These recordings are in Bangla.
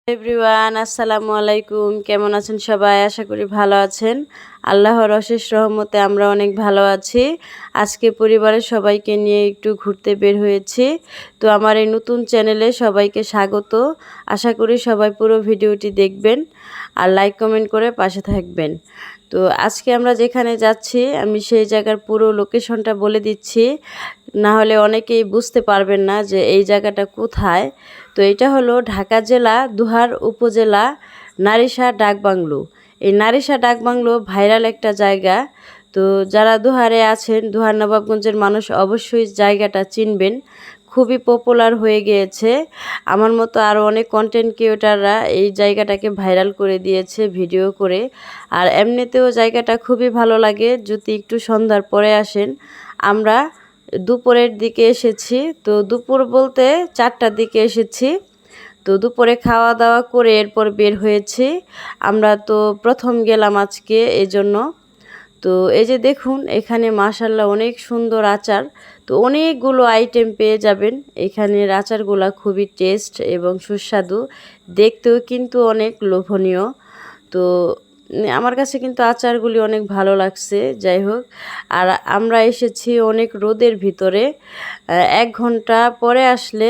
এভরিওয়ান আসসালামু আলাইকুম। কেমন আছেন সবাই? আশা করি ভালো আছেন। আল্লাহর অশেষ রহমতে আমরা অনেক ভালো আছি। আজকে পরিবারের সবাইকে নিয়ে একটু ঘুরতে বের হয়েছি। তো আমার এই নতুন চ্যানেলে সবাইকে স্বাগত। আশা করি সবাই পুরো ভিডিওটি দেখবেন আর লাইক কমেন্ট করে পাশে থাকবেন। তো আজকে আমরা যেখানে যাচ্ছি আমি সেই জায়গার পুরো লোকেশনটা বলে দিচ্ছি, না হলে অনেকেই বুঝতে পারবেন না যে এই জায়গাটা কোথায়। তো এটা হলো ঢাকা জেলা দোহার উপজেলা নারিশা ডাকবাংলো। এই নারিশা ডাকবাংলো ভাইরাল একটা জায়গা। তো যারা দোহারে আছেন, দোহার নবাবগঞ্জের মানুষ অবশ্যই জায়গাটা চিনবেন। খুবই পপুলার হয়ে গিয়েছে। আমার মতো আরও অনেক কন্টেন্ট ক্রিয়েটাররা এই জায়গাটাকে ভাইরাল করে দিয়েছে ভিডিও করে। আর এমনিতেও জায়গাটা খুবই ভালো লাগে যদি একটু সন্ধ্যার পরে আসেন। আমরা দুপুরের দিকে এসেছি, তো দুপুর বলতে 4টার দিকে এসেছি। তো দুপুরে খাওয়া দাওয়া করে এরপর বের হয়েছি। আমরা তো প্রথম গেলাম আজকে এজন্য। তো এই যে দেখুন এখানে মাশাল্লাহ অনেক সুন্দর আচার। তো অনেকগুলো আইটেম পেয়ে যাবেন। এখানের আচারগুলা খুবই টেস্ট এবং সুস্বাদু, দেখতেও কিন্তু অনেক লোভনীয়। তো আমার কাছে কিন্তু আচারগুলি অনেক ভালো লাগছে। যাই হোক, আর আমরা এসেছি অনেক রোদের ভিতরে। 1 ঘন্টা পরে আসলে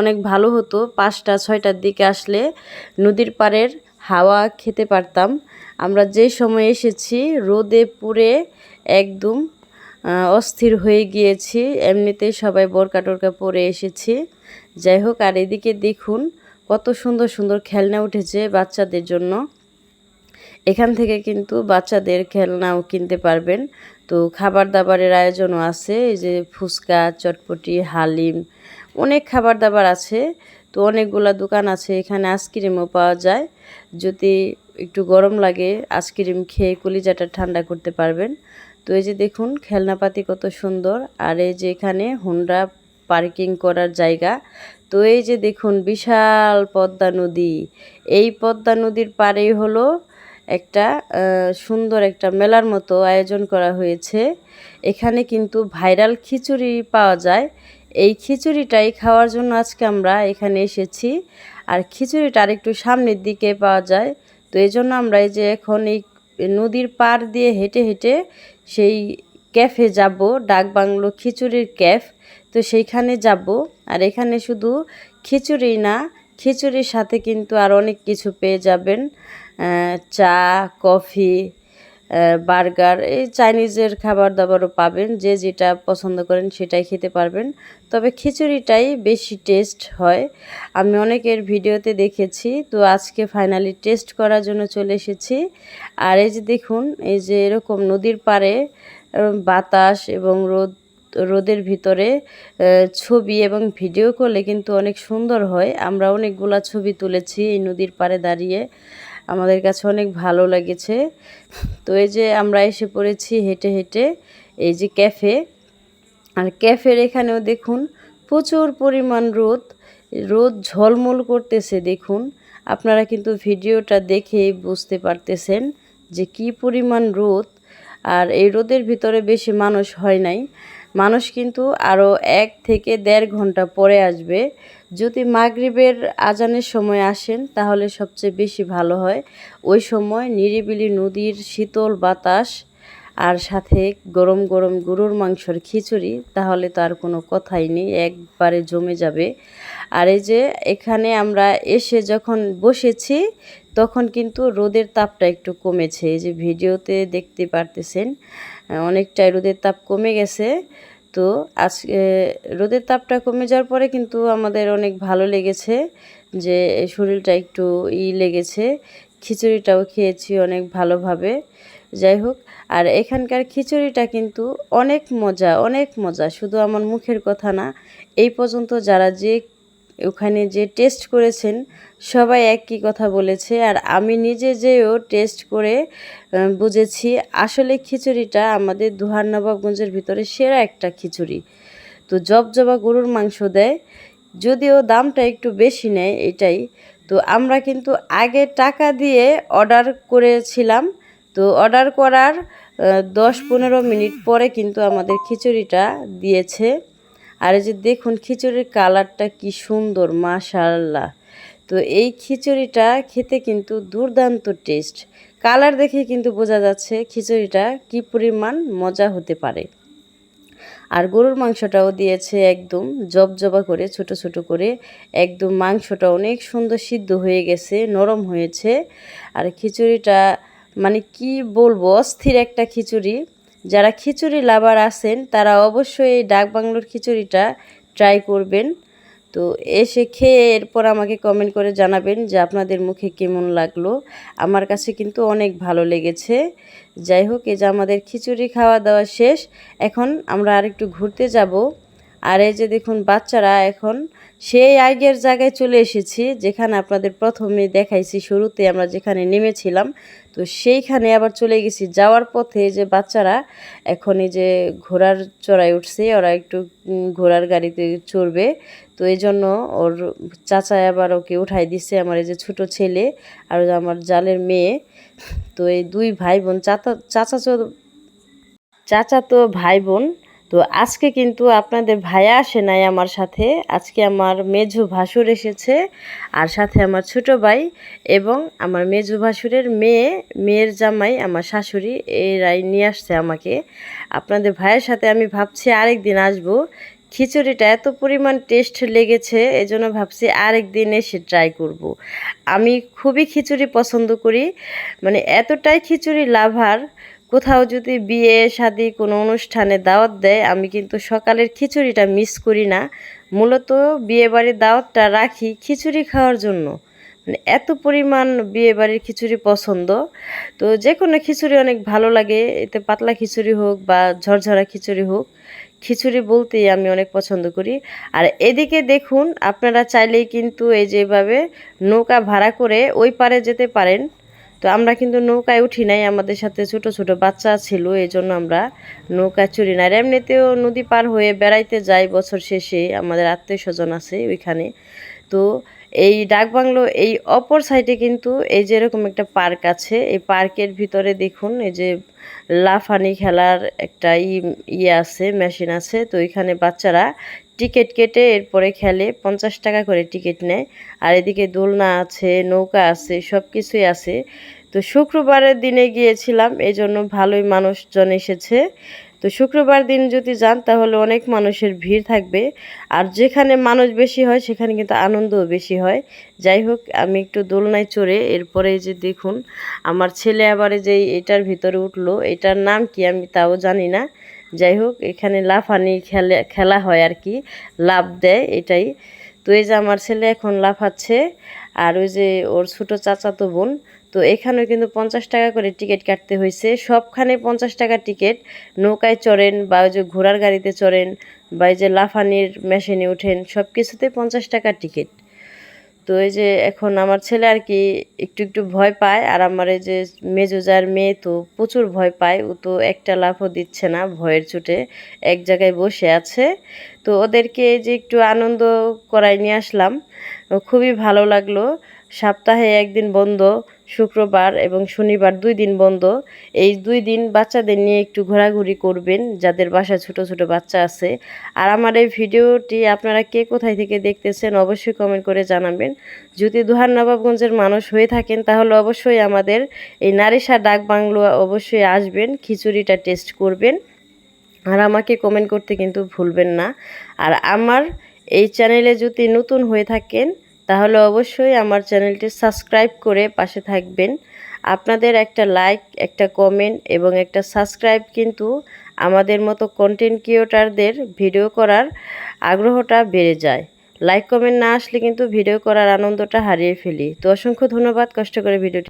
অনেক ভালো হতো। 5টা 6টার দিকে আসলে নদীর পাড়ের হাওয়া খেতে পারতাম। আমরা যে সময় এসেছি রোদে পুড়ে একদম অস্থির হয়ে গিয়েছি। এমনিতেই সবাই বোরকা টোরকা পরে এসেছি। যাই হোক, আর এদিকে দেখুন কত সুন্দর সুন্দর খেলনা উঠেছে বাচ্চাদের জন্য। এখান থেকে কিন্তু বাচ্চাদের খেলনাও কিনতে পারবেন। তো খাবার দাবারের আয়োজনও আছে, এই যে ফুচকা, চটপটি, হালিম, অনেক খাবার দাবার আছে। তো অনেকগুলা দোকান আছে। এখানে আইসক্রিমও পাওয়া যায়। যদি একটু গরম লাগে আইসক্রিম খেয়ে কলিজাটা ঠান্ডা করতে পারবেন। তো এই যে দেখুন খেলনাপাতি কত সুন্দর। আর এই যে এখানে হুন্ডা পার্কিং করার জায়গা। তো এই যে দেখুন বিশাল পদ্মা নদী। এই পদ্মা নদীর পাড়েই হলো একটা সুন্দর একটা মেলার মতো আয়োজন করা হয়েছে। এখানে কিন্তু ভাইরাল খিচুড়ি পাওয়া যায়। এই খিচুড়িটাই খাওয়ার জন্য আজকে আমরা এখানে এসেছি। আর খিচুড়িটা আর একটু সামনের দিকে পাওয়া যায়। তো এই জন্য আমরা এই যে এখন এই নদীর পাড় দিয়ে হেঁটে হেঁটে সেই ক্যাফে যাব, ডাকবাংলো খিচুড়ির ক্যাফ। তো সেইখানে যাব। আর এখানে শুধু খিচুড়ি না, খিচুড়ির সাথে কিন্তু আর অনেক কিছু পেয়ে যাবেন। চা, কফি, বার্গার, এই চাইনিজের খাবার দাবারও পাবেন। যে যেটা পছন্দ করেন সেটাই খেতে পারবেন। তবে খিচুড়িটাই বেশি টেস্ট হয়, আমি অনেকের ভিডিওতে দেখেছি। তো আজকে ফাইনালি টেস্ট করার জন্য চলে এসেছি। আর এই যে দেখুন এই যে এরকম নদীর পাড়ে বাতাস এবং রোদের ভিতরে ছবি এবং ভিডিও করলে কিন্তু অনেক সুন্দর হয়। আমরা অনেকগুলা ছবি তুলেছি এই নদীর পাড়ে দাঁড়িয়ে, আমাদের কাছে অনেক ভালো লেগেছে। তো এই যে আমরা এসে পড়েছি হেঁটে হেঁটে এই যে ক্যাফে। আর ক্যাফের এখানেও দেখুন প্রচুর পরিমাণ রোদ ঝলমল করতেছে। দেখুন আপনারা কিন্তু ভিডিওটা দেখেই বুঝতে পারতেছেন যে কি পরিমাণ রোদ। আর এই রোদের ভিতরে বেশি মানুষ হয় নাই। মানুষ কিন্তু আরও 1 থেকে 1.5 ঘন্টা পরে আসবে। যদি মাগরিবের আজানের সময় আসেন তাহলে সবচেয়ে বেশি ভালো হয়। ওই সময় নিরিবিলি নদীর শীতল বাতাস আর সাথে গরম গরম গরুর মাংসর খিচুড়ি, তাহলে তো আর কোনো কথাই নেই, একবারে জমে যাবে। আর এই যে এখানে আমরা এসে যখন বসেছি তখন কিন্তু রোদের তাপটা একটু কমেছে। এই যে ভিডিওতে দেখতে পারতেছেন অনেকটাই রোদের তাপ কমে গেছে। তো আজকে রোদের তাপটা কমে যাওয়ার পরে কিন্তু আমাদের অনেক ভালো লেগেছে, যে শরীরটা একটু লেগেছে। খিচুড়িটাও খেয়েছি অনেক ভালোভাবে। যাই হোক, আর এখানকার খিচুড়িটা কিন্তু অনেক মজা, অনেক মজা। শুধু আমার মুখের কথা না, এই পর্যন্ত যারা যে ওখানে যে টেস্ট করেছেন সবাই একই কথা বলেছে। আর আমি নিজে যেও টেস্ট করে বুঝেছি আসলে খিচুড়িটা আমাদের দোহার নবাবগঞ্জের ভিতরে সেরা একটা খিচুড়ি। তো জবজবা গরুর মাংস দেয়, যদিও দামটা একটু বেশি নেয় এটাই। তো আমরা কিন্তু আগে টাকা দিয়ে অর্ডার করেছিলাম। তো অর্ডার করার 10-15 মিনিট পরে কিন্তু আমাদের খিচুড়িটা দিয়েছে। আর এই যে দেখুন খিচুড়ির কালারটা কি সুন্দর, মাশাআল্লাহ। তো এই খিচুড়িটা খেতে কিন্তু দুর্দান্ত টেস্ট। কালার দেখে কিন্তু বোঝা যাচ্ছে খিচুড়িটা কী পরিমাণ মজা হতে পারে। আর গরুর মাংসটাও দিয়েছে একদম জবজবা করে, ছোট ছোট করে। একদম মাংসটা অনেক সুন্দর সিদ্ধ হয়ে গেছে, নরম হয়েছে। আর খিচুড়িটা মানে কি বলবো, অস্থির একটা খিচুড়ি। যারা খিচুড়ি লাভার আছেন তারা অবশ্যই এই ডাক বাংলোর খিচুড়িটা ট্রাই করবেন। তো এসে খেয়ে এরপর আমাকে কমেন্ট করে জানাবেন যে আপনাদের মুখে কেমন লাগলো। আমার কাছে কিন্তু অনেক ভালো লেগেছে। যাই হোক, এই যে আমাদের খিচুড়ি খাওয়া দাওয়া শেষ। এখন আমরা আরেকটু ঘুরতে যাব। আর এই যে দেখুন বাচ্চারা এখন সেই আগের জায়গায় চলে এসেছি যেখানে আপনাদের প্রথমে দেখাইছি, শুরুতে আমরা যেখানে নেমেছিলাম। তো সেইখানে আবার চলে গেছি। যাওয়ার পথে যে বাচ্চারা এখন এই যে ঘোড়ার চড়ায় উঠছে, ওরা একটু ঘোড়ার গাড়িতে চড়বে। তো এই জন্য ওর চাচা আবার ওকে উঠাই দিছে, আমার এই যে ছোট ছেলে আর আমার জালের মেয়ে। তো এই দুই ভাই বোন চাচা তো ভাই বোন। তো আজকে কিন্তু আপনাদের ভাইয়া আসে নাই আমার সাথে, আজকে আমার মেঝো ভাসুর এসেছে আর সাথে আমার ছোট ভাই এবং আমার মেঝো ভাসুরের মেয়ের জামাই আমার শাশুড়ি, এরাই নিয়ে আসছে আমাকে। আপনাদের ভাইয়ের সাথে আমি ভাবছি আরেক দিন আসবো। খিচুড়িটা এত পরিমাণ টেস্ট লেগেছে, এজন্য ভাবছি আরেক দিন এসে ট্রাই করব। আমি খুবই খিচুড়ি পছন্দ করি, মানে এতটাই খিচুড়ি লাভার। কোথাও যদি বিয়ে শাদি কোনো অনুষ্ঠানে দাওয়াত দেয়, আমি কিন্তু সকালের খিচুড়িটা মিস করি না। মূলত বিয়েবাড়ির দাওয়াতটা রাখি খিচুড়ি খাওয়ার জন্য, মানে এত পরিমাণ বিয়েবাড়ির খিচুড়ি পছন্দ। তো যে কোনো খিচুড়ি অনেক ভালো লাগে, এতে পাতলা খিচুড়ি হোক বা ঝরঝরা খিচুড়ি হোক, খিচুড়ি বলতেই আমি অনেক পছন্দ করি। আর এদিকে দেখুন, আপনারা চাইলেই কিন্তু এই যেভাবে নৌকা ভাড়া করে ওই পারে যেতে পারেন। তো আমরা কিন্তু নৌকায় উঠি নাই, আমাদের সাথে ছোট ছোট বাচ্চা ছিল, এই জন্য আমরা নৌকায় চড়ি না। আর এমনিতেও নদী পার হয়ে বেড়াইতে যাই বছর শেষে, আমাদের আত্মীয় স্বজন আছে ওইখানে। তো এই ডাকবাংলো এই অপর সাইডে কিন্তু এই যে এরকম একটা পার্ক আছে। এই পার্কের ভিতরে দেখুন এই যে লাফানি খেলার একটা ইয়ে আছে, মেশিন আছে। তো এখানে বাচ্চারা টিকিট কেটে এরপরে খেলে, 50 টাকা করে টিকিট নেয়। আর এদিকে দোলনা আছে, নৌকা আছে, সব কিছুই আছে। তো শুক্রবারের দিনে গিয়েছিলাম, এই জন্য ভালোই মানুষজন এসেছে। তো শুক্রবার দিন যদি যান তাহলে অনেক মানুষের ভিড় থাকবে। আর যেখানে মানুষ বেশি হয় সেখানে কিন্তু আনন্দও বেশি হয়। যাই হোক, আমি একটু দোলনায় চড়ে এরপরে যে দেখুন আমার ছেলে আবার যে এটার ভিতরে উঠলো, এটার নাম কি আমি তাও জানি না। যাই হোক, এখানে লাফানি খেলা হয় আর কি, লাফ দেয় এটাই। তো এই যে আমার ছেলে এখন লাফাচ্ছে, আর ওই যে ওর ছোটো চাচাতো বোন। তো এখানেও কিন্তু 50 টাকা করে টিকিট কাটতে হয়েছে, সবখানে 50 টাকা টিকিট। নৌকায় চড়েন বা ওই যে ঘোড়ার গাড়িতে চড়েন বা এই যে লাফানির মেশিনে ওঠেন, সব কিছুতে 50 টাকা টিকিট। তো এই যে এখন আমার ছেলে আর কি একটু একটু ভয় পায়, আর আমার এই যে মেজোজার মেয়ে তো প্রচুর ভয় পায়, ও তো একটা লাফও দিচ্ছে না ভয়ের চোটে, এক জায়গায় বসে আছে। তো ওদেরকে যে একটু আনন্দ করাই নিয়ে আসলাম, খুবই ভালো লাগলো। সপ্তাহে একদিন বন্ধ, শুক্রবার এবং শনিবার 2 দিন বন্ধ। এই 2 দিন বাচ্চাদের নিয়ে একটু ঘোরাঘুরি করবেন, যাদের বাসায় ছোট ছোট বাচ্চা আছে। আর আমার এই ভিডিওটি আপনারা কে কোথায় থেকে দেখতেছেন অবশ্যই কমেন্ট করে জানাবেন। যদি দোহার নবাবগঞ্জের মানুষ হয়ে থাকেন তাহলে অবশ্যই আমাদের এই নারিশা ডাক বাংলো অবশ্যই আসবেন, খিচুড়িটা টেস্ট করবেন। আর আমাকে কমেন্ট করতে কিন্তু ভুলবেন না। আর আমার এই চ্যানেলে যদি নতুন হয়ে থাকেন তাহলে অবশ্যই আমার চ্যানেলটি সাবস্ক্রাইব করে পাশে থাকবেন। আপনাদের একটা লাইক, একটা কমেন্ট এবং একটা সাবস্ক্রাইব কিন্তু আমাদের মতো কন্টেন্ট ক্রিয়েটরদের ভিডিও করার আগ্রহটা বেড়ে যায়। লাইক কমেন্ট না আসলে কিন্তু ভিডিও করার আনন্দটা হারিয়ে ফেলি। তো অসংখ্য ধন্যবাদ কষ্ট করে ভিডিওটি